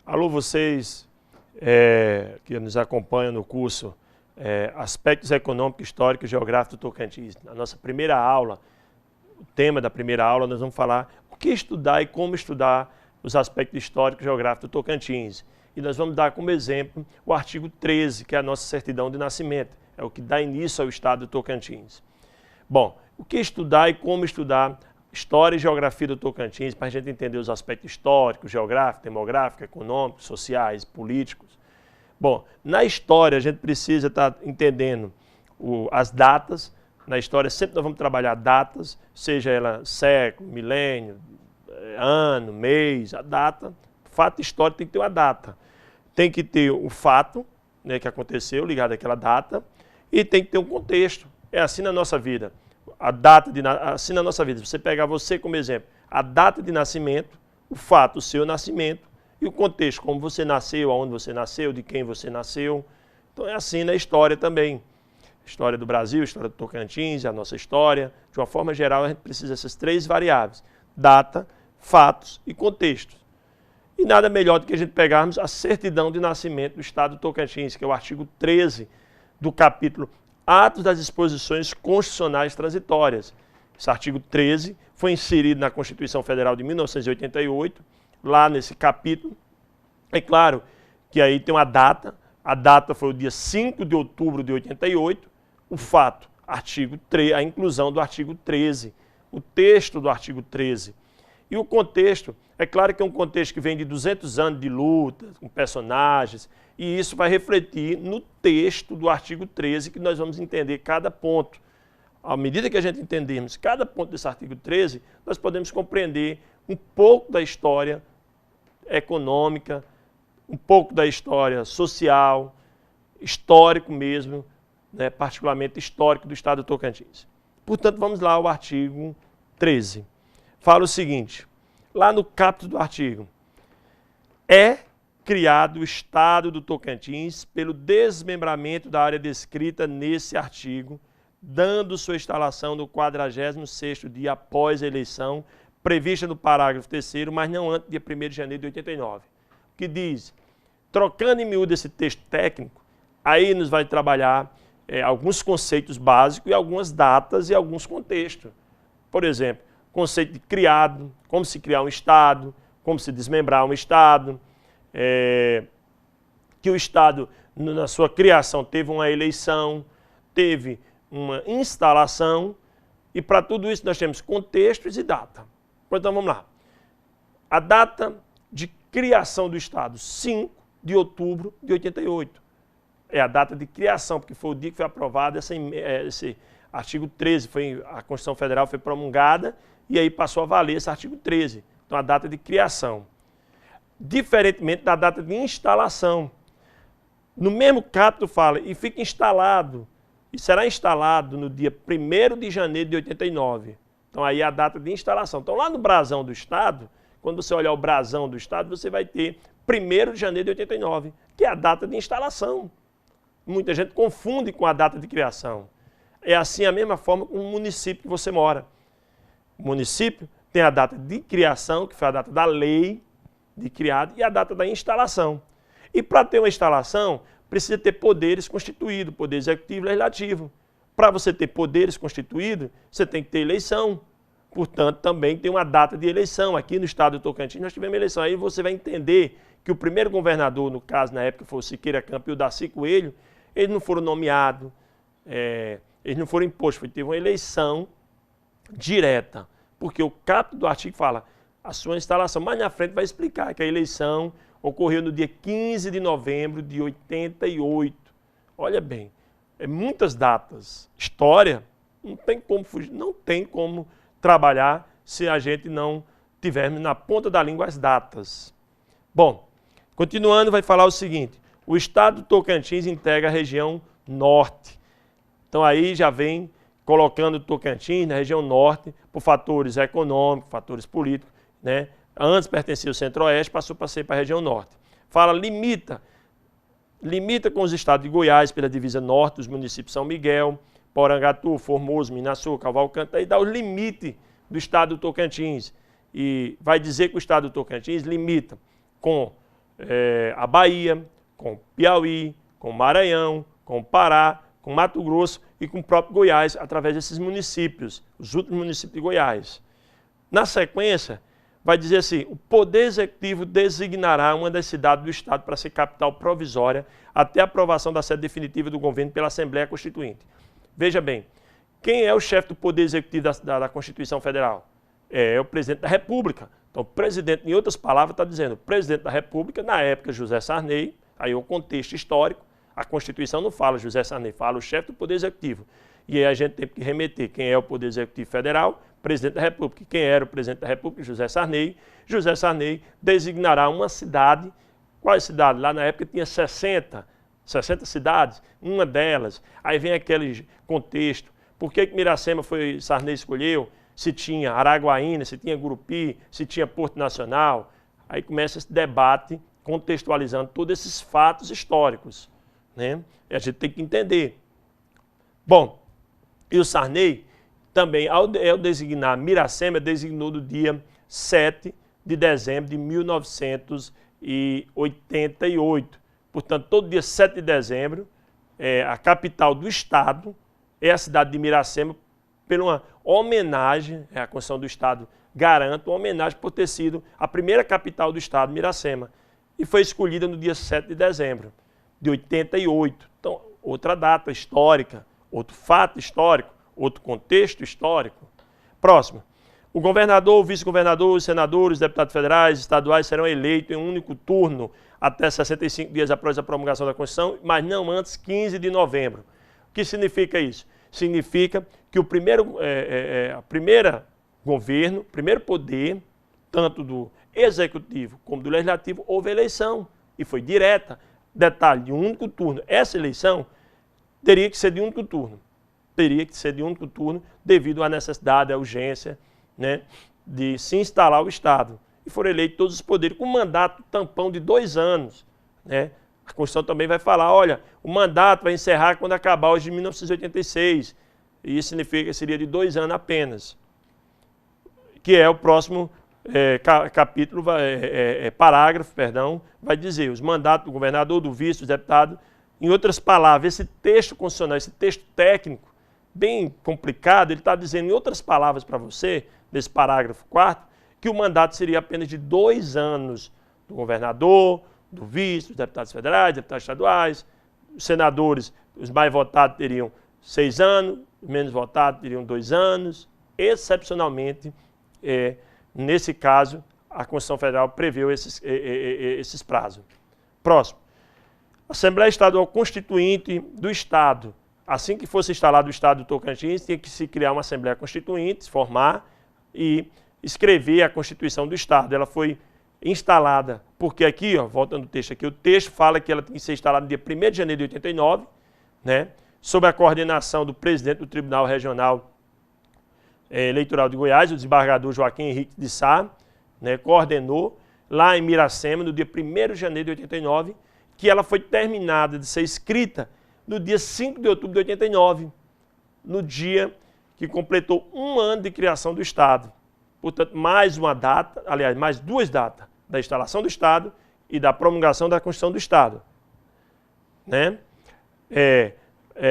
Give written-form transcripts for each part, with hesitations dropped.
Alô, vocês que nos acompanham no curso Aspectos Econômicos, Históricos e Geográficos do Tocantins. Na nossa primeira aula, o tema da primeira aula, nós vamos falar o que estudar e como estudar os aspectos históricos e geográficos do Tocantins. E nós vamos dar como exemplo o artigo 13, que é a nossa certidão de nascimento. É o que dá início ao estado do Tocantins. Bom, o que estudar e como estudar História e Geografia do Tocantins, para a gente entender os aspectos históricos, geográficos, demográficos, econômicos, sociais, políticos. Bom, na história a gente precisa estar entendendo as datas. Na história sempre nós vamos trabalhar datas, seja ela século, milênio, ano, mês, a data. Fato histórico tem que ter uma data. Tem que ter o fato, né, que aconteceu ligado àquela data e tem que ter um contexto. É assim na nossa vida. Assim na nossa vida, se você pegar você como exemplo, a data de nascimento, o fato, o seu nascimento e o contexto, como você nasceu, aonde você nasceu, de quem você nasceu. Então é assim na história também. História do Brasil, história do Tocantins, a nossa história. De uma forma geral, a gente precisa dessas três variáveis: data, fatos e contexto. E nada melhor do que a gente pegarmos a certidão de nascimento do estado do Tocantins, que é o artigo 13 do capítulo Atos das Disposições Constitucionais Transitórias. Esse artigo 13 foi inserido na Constituição Federal de 1988, lá nesse capítulo. É claro que aí tem uma data, a data foi o dia 5 de outubro de 88, o fato, a inclusão do artigo 13, o texto do artigo 13. E o contexto, é claro que é um contexto que vem de 200 anos de luta, com personagens, e isso vai refletir no texto do artigo 13, que nós vamos entender cada ponto. À medida que a gente entendermos cada ponto desse artigo 13, nós podemos compreender um pouco da história econômica, um pouco da história social, histórico mesmo, né, particularmente histórico do estado do Tocantins. Portanto, vamos lá ao artigo 13. Fala o seguinte, lá no caput do artigo: é criado o estado do Tocantins pelo desmembramento da área descrita nesse artigo, dando sua instalação no 46º dia após a eleição, prevista no parágrafo 3º, mas não antes do dia 1º de janeiro de 89. Que diz, trocando em miúdo esse texto técnico, aí nos vai trabalhar alguns conceitos básicos e algumas datas e alguns contextos. Por exemplo, conceito de criado, como se criar um estado, como se desmembrar um estado, que o estado, na sua criação, teve uma eleição, teve uma instalação, e para tudo isso nós temos contextos e data. Então vamos lá. A data de criação do estado, 5 de outubro de 88. É a data de criação, porque foi o dia que foi aprovado esse artigo 13, a Constituição Federal foi promulgada, e aí passou a valer esse artigo 13. Então a data de criação. Diferentemente da data de instalação. No mesmo capítulo fala, e fica instalado, e será instalado no dia 1º de janeiro de 89. Então aí é a data de instalação. Então lá no brasão do estado, quando você olhar o brasão do estado, você vai ter 1º de janeiro de 89, que é a data de instalação. Muita gente confunde com a data de criação. É assim a mesma forma com o município que você mora. O município tem a data de criação, que foi a data da lei de criado, e a data da instalação. E para ter uma instalação, precisa ter poderes constituídos, poder executivo e legislativo. Para você ter poderes constituídos, você tem que ter eleição. Portanto, também tem uma data de eleição. Aqui no estado do Tocantins nós tivemos eleição. Aí você vai entender que o primeiro governador, no caso, na época, foi o Siqueira Campos e o Darcy Coelho, eles não foram nomeados, eles não foram impostos, teve uma eleição direta. Porque o caput do artigo fala a sua instalação. Mais na frente vai explicar que a eleição ocorreu no dia 15 de novembro de 88. Olha bem, muitas datas. História, não tem como fugir, não tem como trabalhar se a gente não tivermos na ponta da língua as datas. Bom, continuando, vai falar o seguinte: o estado do Tocantins integra a região norte. Então aí já vem colocando o Tocantins na região norte por fatores econômicos, fatores políticos, né? Antes pertencia ao centro-oeste, passou para ser para a região norte. Fala, limita com os estados de Goiás pela divisa norte, os municípios São Miguel, Porangatu, Formoso, Minaçu, Cavalcante, aí dá o limite do estado do Tocantins. E vai dizer que o estado do Tocantins limita com a Bahia, com Piauí, com Maranhão, com Pará, com Mato Grosso e com o próprio Goiás, através desses municípios, os últimos municípios de Goiás. Na sequência, vai dizer assim, o Poder Executivo designará uma das cidades do Estado para ser capital provisória até a aprovação da sede definitiva do governo pela Assembleia Constituinte. Veja bem, quem é o chefe do Poder Executivo da Constituição Federal? É o Presidente da República. Então, o presidente, em outras palavras, está dizendo, o Presidente da República, na época, José Sarney, aí o contexto histórico, a Constituição não fala José Sarney, fala o chefe do Poder Executivo. E aí a gente tem que remeter quem é o Poder Executivo Federal, Presidente da República. Quem era o Presidente da República? José Sarney. José Sarney designará uma cidade. Qual cidade? Lá na época tinha 60 cidades, uma delas. Aí vem aquele contexto. Por que Miracema Sarney escolheu? Se tinha Araguaína, se tinha Gurupi, se tinha Porto Nacional. Aí começa esse debate contextualizando todos esses fatos históricos, né? E a gente tem que entender. Bom, e o Sarney também, ao designar Miracema, designou no dia 7 de dezembro de 1988. Portanto, todo dia 7 de dezembro, a capital do Estado é a cidade de Miracema, por uma homenagem, a Constituição do Estado garante uma homenagem por ter sido a primeira capital do Estado, Miracema. E foi escolhida no dia 7 de dezembro de 88. Então, outra data histórica, outro fato histórico, outro contexto histórico. Próximo. O governador, o vice-governador, os senadores, os deputados federais, estaduais serão eleitos em um único turno até 65 dias após a promulgação da Constituição, mas não antes 15 de novembro. O que significa isso? Significa que o primeiro governo, primeiro poder, tanto do executivo como do legislativo, houve eleição e foi direta. Detalhe, de um único turno. Essa eleição teria que ser de um único turno. Teria que ser de um único turno devido à necessidade, à urgência, né, de se instalar o Estado. E foram eleitos todos os poderes com mandato tampão de 2 anos. Né? A Constituição também vai falar, olha, o mandato vai encerrar quando acabar hoje de 1986. E isso significa que seria de 2 anos apenas. Que é o próximo capítulo, parágrafo, vai dizer, os mandatos do governador, do vice, do deputado. Em outras palavras, esse texto constitucional, esse texto técnico, bem complicado, ele está dizendo em outras palavras para você, nesse parágrafo 4º, que o mandato seria apenas de 2 anos do governador, do vice, dos deputados federais, deputados estaduais, os senadores, os mais votados teriam 6 anos, os menos votados teriam 2 anos. Excepcionalmente, nesse caso, a Constituição Federal preveu esses prazos. Próximo. Assembleia Estadual Constituinte do Estado. Assim que fosse instalado o Estado do Tocantins, tinha que se criar uma Assembleia Constituinte, formar e escrever a Constituição do Estado. Ela foi instalada, porque aqui, voltando ao texto aqui, o texto fala que ela tem que ser instalada no dia 1º de janeiro de 89, né, sob a coordenação do presidente do Tribunal Regional Eleitoral de Goiás, o desembargador Joaquim Henrique de Sá, né, coordenou lá em Miracema, no dia 1º de janeiro de 89, que ela foi terminada de ser escrita no dia 5 de outubro de 89, no dia que completou 1 ano de criação do Estado. Portanto, mais uma data, aliás, mais 2 datas, da instalação do Estado e da promulgação da Constituição do Estado. Né?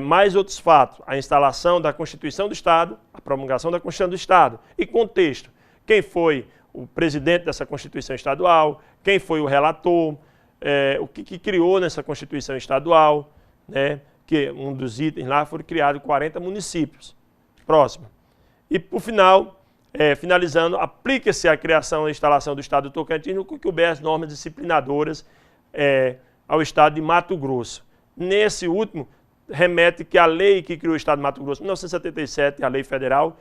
Mais outros fatos, a instalação da Constituição do Estado, a promulgação da Constituição do Estado. E contexto, quem foi o presidente dessa Constituição Estadual, quem foi o relator, o que criou nessa Constituição Estadual, né? Que um dos itens lá foram criados 40 municípios. Próximo. E, por final, finalizando, aplica-se a criação e instalação do Estado do Tocantins no que couber as normas disciplinadoras ao Estado de Mato Grosso. Nesse último, remete que a lei que criou o Estado de Mato Grosso, em 1977, a lei federal,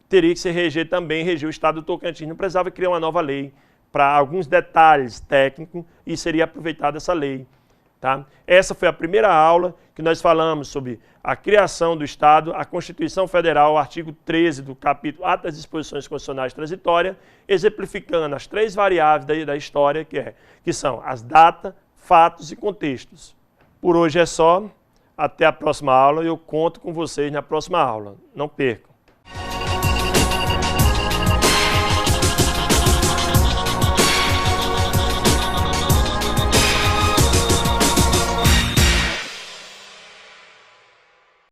teria que se reger também, reger o Estado do Tocantins. Não precisava criar uma nova lei para alguns detalhes técnicos e seria aproveitada essa lei. Tá? Essa foi a primeira aula que nós falamos sobre a criação do Estado, a Constituição Federal, o artigo 13 do capítulo Ato das Disposições Constitucionais Transitórias, exemplificando as 3 variáveis da história, que são as datas, fatos e contextos. Por hoje é só. Até a próxima aula e eu conto com vocês na próxima aula. Não percam.